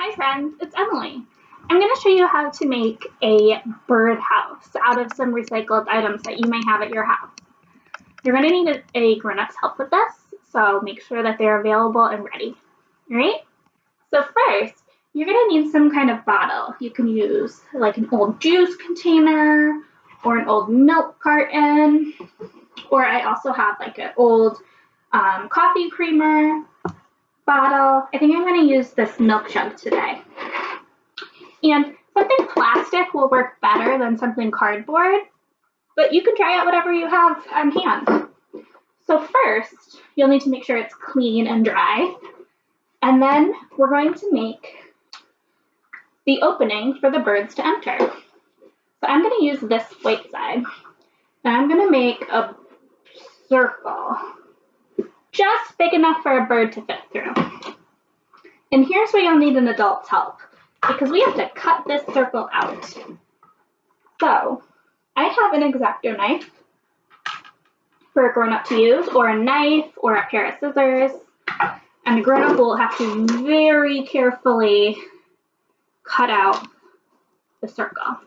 Hi friends, it's Emily. I'm going to show you how to make a birdhouse out of some recycled items that you may have at your house. You're going to need a grown-up's help with this, so make sure that they're available and ready. Alright? So first, you're going to need some kind of bottle. You can use like an old juice container or an old milk carton, or I also have like an old coffee creamer bottle. I think I'm going to use this milk jug today. And something plastic will work better than something cardboard, but you can try out whatever you have on hand. So first, you'll need to make sure it's clean and dry. And then we're going to make the opening for the birds to enter. So I'm going to use this white side. And I'm going to make a circle, just big enough for a bird to fit through. And here's where you'll need an adult's help, because we have to cut this circle out. So I have an X-Acto knife for a grown-up to use, or a knife, or a pair of scissors. And a grown-up will have to very carefully cut out the circle.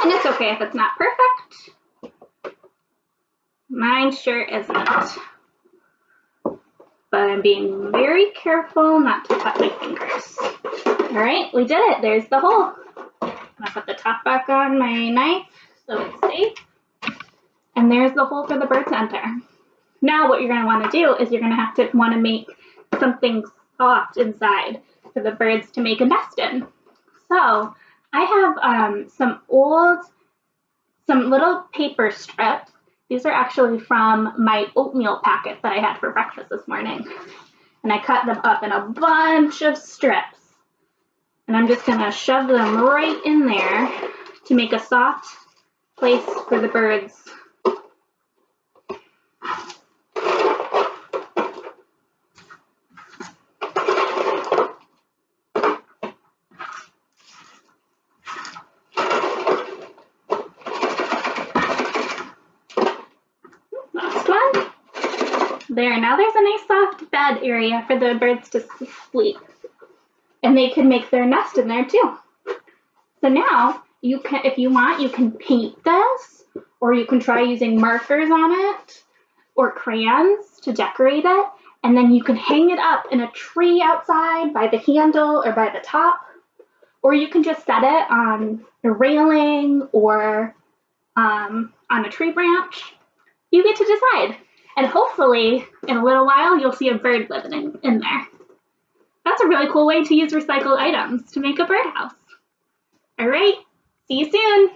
And it's okay if it's not perfect. Mine sure isn't. But I'm being very careful not to cut my fingers. Alright, we did it. There's the hole. I'm going to put the top back on my knife so it's safe. And there's the hole for the bird to enter. Now what you're going to want to do is you're going to want to make something soft inside for the birds to make a nest in. So I have some little paper strips. These are actually from my oatmeal packet that I had for breakfast this morning. And I cut them up in a bunch of strips. And I'm just going to shove them right in there to make a soft place for the birds. Last one. There, now there's a nice soft bed area for the birds to sleep. And they can make their nest in there too. So now, you can, if you want, you can paint this, or you can try using markers on it, or crayons to decorate it, and then you can hang it up in a tree outside by the handle or by the top, or you can just set it on a railing or on a tree branch. You get to decide. And hopefully, in a little while, you'll see a bird living in there. That's a really cool way to use recycled items to make a birdhouse. All right, see you soon.